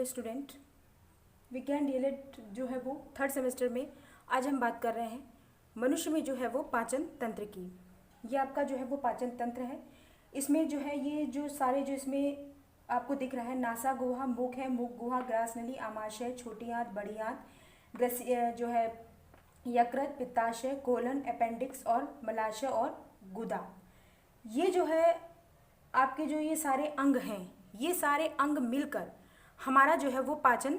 Dear student, विज्ञान DElEd जो है वो थर्ड सेमेस्टर में आज हम बात कर रहे हैं मनुष्य में जो है वो पाचन तंत्र की। ये आपका जो है वो पाचन तंत्र है। इसमें जो है ये जो सारे जो इसमें आपको दिख रहा है, नासा गुहा, मुख है, मुख गुहा, ग्रास नली, आमाशय, छोटी आंत, बड़ी आंत, जो है यकृत, पित्ताशय, कोलन, अपेंडिक्स और मलाशय और गुदा। ये जो है आपके जो ये सारे अंग हैं, ये सारे अंग मिलकर हमारा जो है वो पाचन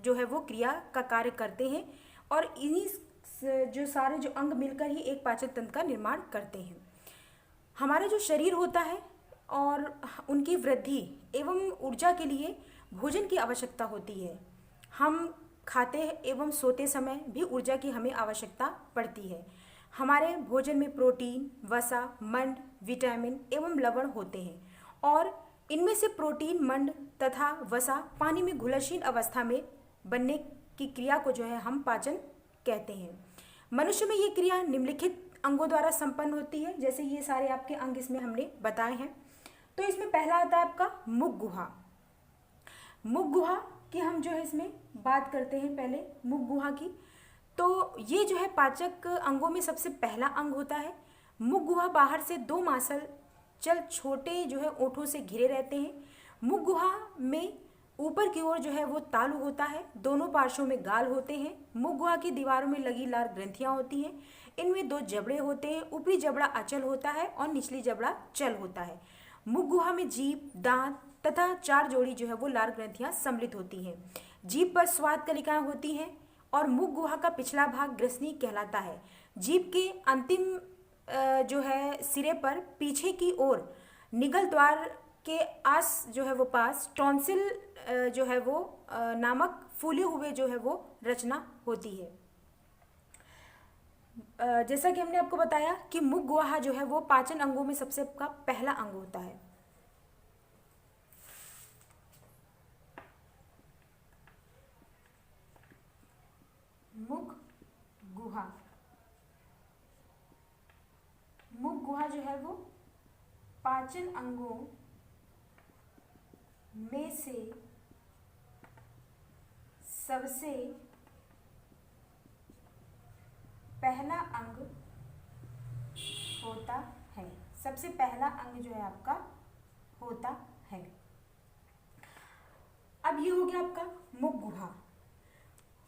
जो है वो क्रिया का कार्य करते हैं और इन्हीं जो सारे जो अंग मिलकर ही एक पाचन तंत्र का निर्माण करते हैं। हमारा जो शरीर होता है और उनकी वृद्धि एवं ऊर्जा के लिए भोजन की आवश्यकता होती है। हम खाते एवं सोते समय भी ऊर्जा की हमें आवश्यकता पड़ती है। हमारे भोजन में प्रोटीन, वसा, मंड, विटामिन एवं लवण होते हैं और इनमें से प्रोटीन, मंड तथा वसा पानी में घुलनशील अवस्था में बनने की क्रिया को जो है हम पाचन कहते हैं। मनुष्य में ये क्रिया निम्नलिखित अंगों द्वारा संपन्न होती है। जैसे ये सारे आपके अंग इसमें हमने बताए हैं। तो इसमें पहला आता है आपका मुख गुहा। मुख गुहा की हम जो है इसमें बात करते हैं पहले मुख गुहा की। तो ये जो है पाचक अंगों में सबसे पहला अंग होता है। मुख गुहा बाहर से दो मांसल चल छोटे जो है ओठों से घिरे रहते हैं। मुख गुहा में ऊपर की ओर जो है वो तालु होता है। दोनों पार्श्वों में गाल होते हैं। मुख गुहा की दीवारों में लगी लाल ग्रंथियां होती हैं। इनमें दो जबड़े होते हैं। ऊपरी जबड़ा अचल होता है और निचली जबड़ा चल होता है। मुख गुहा में जीभ, दांत तथा चार जोड़ी जो है वो लाल ग्रंथियां सम्मिलित होती हैं। जीभ पर स्वाद कलिकाएं होती हैं और मुख गुहा का पिछला भाग ग्रसनी कहलाता है। जीभ के अंतिम जो है सिरे पर पीछे की ओर निगल द्वार के आस जो है वो पास टॉन्सिल जो है वो नामक फूले हुए जो है वो रचना होती है। जैसा कि हमने आपको बताया कि मुख गुहा जो है वो पाचन अंगों में सबसे का पहला अंग होता है। मुख गुहा, मुख गुहा जो है वो पाचन अंगों में से सबसे पहला अंग होता है। सबसे पहला अंग जो है आपका होता है। अब ये हो गया आपका मुख गुहा।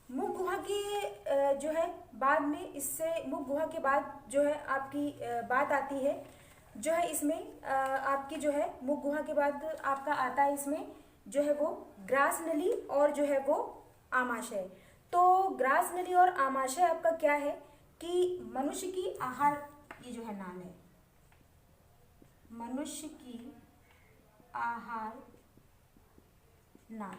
मुख गुहा की जो है बाद में इससे मुख गुहा के बाद जो है आपकी बात आती है जो है इसमें आपकी जो है मुख गुहा के बाद आपका आता है इसमें जो है वो ग्रास नली और जो है वो आमाशय। तो ग्रास नली और आमाशय आपका क्या है कि मनुष्य की आहार, ये जो है नाल है, मनुष्य की आहार नाल।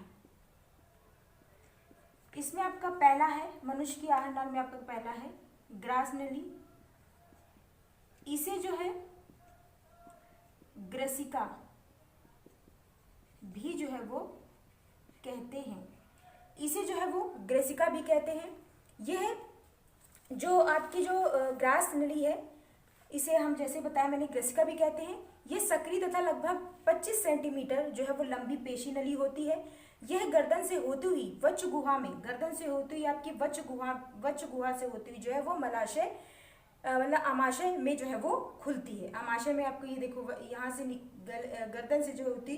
इसमें आपका पहला है, मनुष्य की आहार नाल में आपका पहला है ग्रास नली। इसे जो है ग्रसिका भी जो है वो कहते हैं। इसे जो है वो ग्रसिका भी कहते हैं। यह जो आपकी जो ग्रास नली है, इसे हम जैसे बताया मैंने ग्रसिका भी कहते हैं। यह सक्रिय तथा लगभग 25 सेंटीमीटर जो है वो लंबी पेशी नली होती है। यह गर्दन से होती हुई वक्ष गुहा में, गर्दन से होती हुई आपकी वक्ष गुहा से होती हुई जो है वो मलाशय मतलब आमाशय में जो है वो खुलती है। आमाशय में आपको ये देखो यहाँ से गर्दन से जो होती,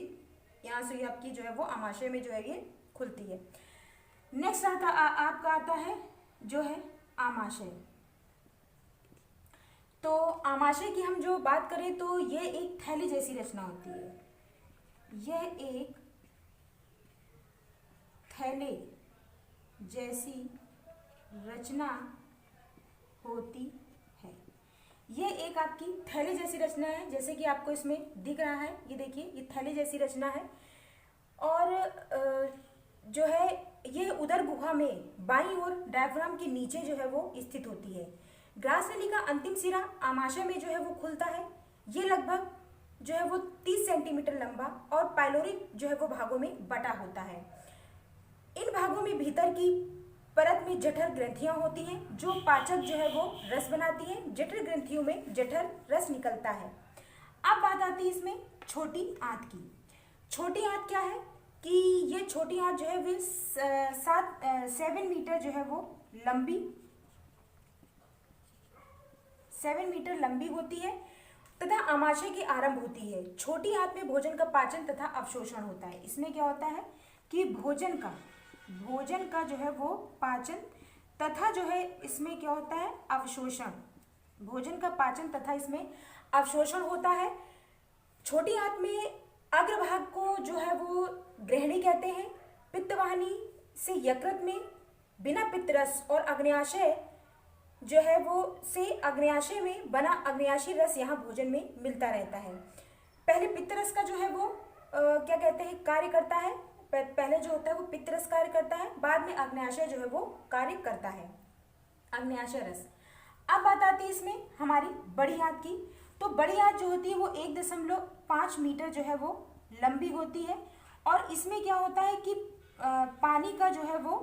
यहाँ से आपकी जो है वो आमाशय में जो है ये खुलती है। नेक्स्ट आपका आता है जो है आमाशय। तो आमाशय की हम जो बात करें तो ये एक थैली जैसी रचना होती है। यह एक थैले जैसी रचना होती है। ये एक आपकी थैले जैसी रचना है, जैसे कि आपको इसमें दिख रहा है। ये देखिए ये थैले जैसी रचना है और जो है ये उदर गुहा में बाईं ओर डायफ्राम के नीचे जो है वो स्थित होती है। ग्रास नली का अंतिम सिरा आमाशय में जो है वो खुलता है। ये लगभग जो है वो 30 सेंटीमीटर लंबा और पाइलोरिक जो है वो भागों में बटा होता है। इन भागों में भीतर की परत में जठर ग्रंथियां होती हैं जो पाचक जो है वो रस बनाती हैं। जठर ग्रंथियों में जठर रस निकलता है। अब बात आती है इसमें छोटी आंत की। छोटी आंत क्या है कि ये छोटी आंत जो है वो 7 मीटर जो है वो लंबी 7 मीटर लंबी होती है तथा आमाशय की आरंभ होती है। छोटी आंत में भोजन का पाचन तथा अवशोषण होता है। इसमें क्या होता है कि भोजन का जो है वो पाचन तथा जो है इसमें क्या होता है अवशोषण। भोजन का पाचन तथा इसमें अवशोषण होता है। छोटी आंत में अग्रभाग को जो है वो ग्रहणी कहते हैं। पित्तवाहिनी से यकृत में बिना पित्तरस और अग्न्याशय जो है वो से अग्न्याशय में बना अग्न्याशी रस यहाँ भोजन में मिलता रहता है। पहले पित्तरस का जो है वो क्या कहते हैं कार्य करता है। पहले जो होता है वो पित्तरस कार्य करता है, बाद में अग्न्याशय जो है वो कार्य करता है, अग्न्याशय रस। अब बात आती है इसमें हमारी बड़ी आंत की। तो बड़ी आंत जो होती है वो 1.5 मीटर जो है वो लंबी होती है और इसमें क्या होता है कि पानी का जो है वो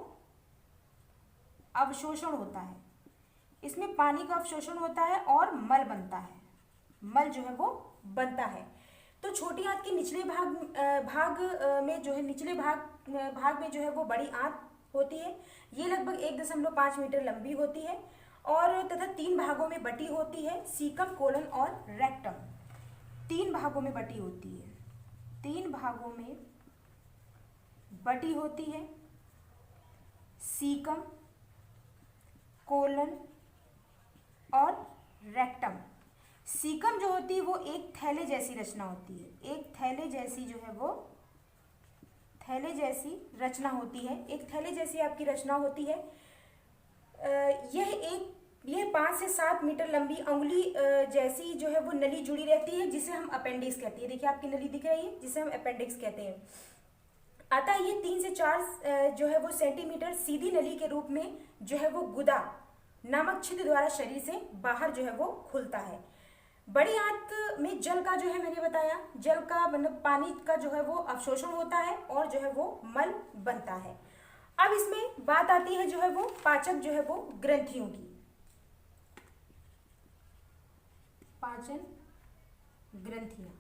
अवशोषण होता है। इसमें पानी का अवशोषण होता है और मल बनता है, मल जो है वो बनता है। तो छोटी आंत के निचले भाग में जो है निचले भाग में जो है वो बड़ी आंत होती है। ये लगभग 1.5 मीटर लंबी होती है और तथा 3 भागों में बटी होती है, सीकम, कोलन और रेक्टम। 3 भागों में बटी होती है, 3 भागों में बटी होती है, सीकम, कोलन और रेक्टम। सीकम जो होती है वो एक थैले जैसी रचना होती है, एक थैले जैसी जो है वो थैले जैसी रचना होती है, एक थैले जैसी आपकी रचना होती है। यह 5 से 7 मीटर लंबी अंगुली जैसी जो है वो नली जुड़ी रहती है, जिसे हम अपेंडिक्स कहते हैं। देखिए आपकी नली दिख रही है, जिसे हम अपेंडिक्स कहते हैं। अतः ये 3 से 4 जो है वो सेंटीमीटर सीधी नली के रूप में जो है वो गुदा नामक छिद्र द्वारा शरीर से बाहर जो है वो खुलता है। बड़ी आंत में जल का जो है मैंने बताया, जल का मतलब पानी का जो है वो अवशोषण होता है और जो है वो मल बनता है। अब इसमें बात आती है जो है वो पाचक जो है वो ग्रंथियों की। पाचन ग्रंथियां।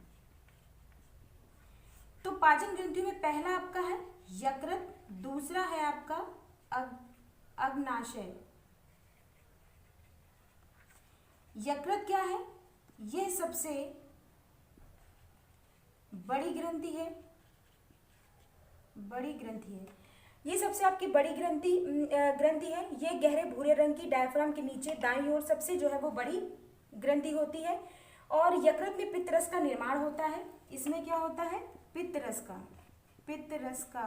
तो पाचन ग्रंथियों में पहला आपका है यकृत, दूसरा है आपका अग्नाशय। यकृत क्या है? यह सबसे बड़ी ग्रंथि है, बड़ी ग्रंथि है। ये सबसे आपकी बड़ी ग्रंथि है। ये गहरे भूरे रंग की डायफ्राम के नीचे दाईं ओर सबसे जो है वो बड़ी ग्रंथि होती है और यकृत में पित्तरस का निर्माण होता है। इसमें क्या होता है? पित्तरस का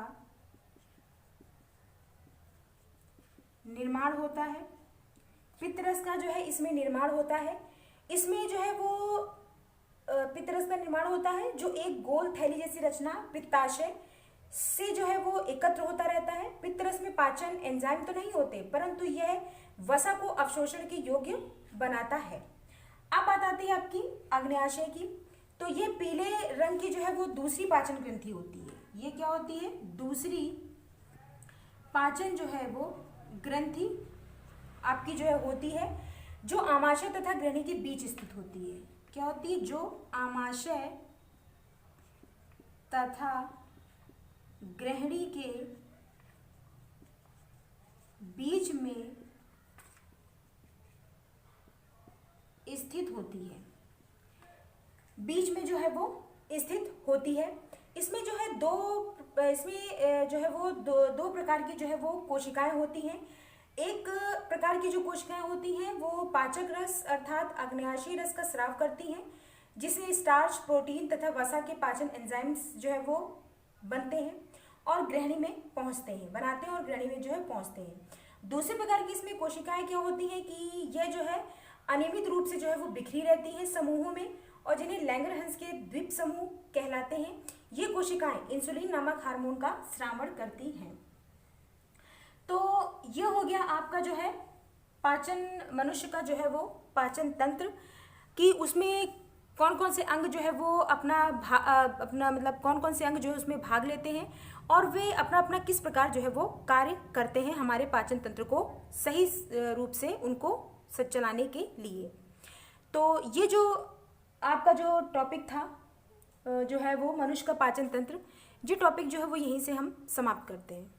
निर्माण होता है। पित्तरस का जो है इसमें निर्माण होता है। इसमें जो है वो पित्तरस का निर्माण होता है जो एक गोल थैली जैसी रचना पित्ताशय से जो है वो एकत्र होता रहता है। पित्तरस में पाचन एंजाइम तो नहीं होते, परंतु यह वसा को अवशोषण के योग्य बनाता है। अब बात आती है आपकी अग्न्याशय की। तो ये पीले रंग की जो है वो दूसरी पाचन ग्रंथि होती है। ये क्या होती है? दूसरी पाचन जो है वो ग्रंथि आपकी जो है होती है, जो आमाशय तथा ग्रहणी के बीच स्थित होती है। क्या होती है? जो आमाशय तथा ग्रहणी के बीच में स्थित होती है, बीच में जो है वो स्थित होती है। इसमें जो है इसमें जो है वो दो प्रकार की जो है वो कोशिकाएं होती हैं। एक प्रकार की जो कोशिकाएं होती हैं वो पाचक रस अर्थात अग्न्याशयी रस का स्राव करती हैं, जिसे स्टार्च, प्रोटीन तथा वसा के पाचन एंजाइम्स जो है वो बनते हैं और ग्रहणी में पहुंचते हैं, बनाते हैं और ग्रहणी में जो है पहुंचते हैं। दूसरे प्रकार की इसमें कोशिकाएं क्या होती हैं कि यह जो है अनियमित रूप से जो है वो बिखरी रहती है समूहों में और जिन्हें लैंगरहंस के द्वीप समूह कहलाते हैं। ये कोशिकाएं इंसुलिन नामक हार्मोन का स्रावण करती हैं। तो ये हो गया आपका जो है पाचन, मनुष्य का जो है वो पाचन तंत्र कि उसमें कौन कौन से अंग जो है वो अपना मतलब कौन कौन से अंग जो है उसमें भाग लेते हैं और वे अपना अपना किस प्रकार जो है वो कार्य करते हैं हमारे पाचन तंत्र को सही रूप से उनको चलाने के लिए। तो ये जो आपका जो टॉपिक था जो है वो मनुष्य का पाचन तंत्र, ये टॉपिक जो है वो यहीं से हम समाप्त करते हैं।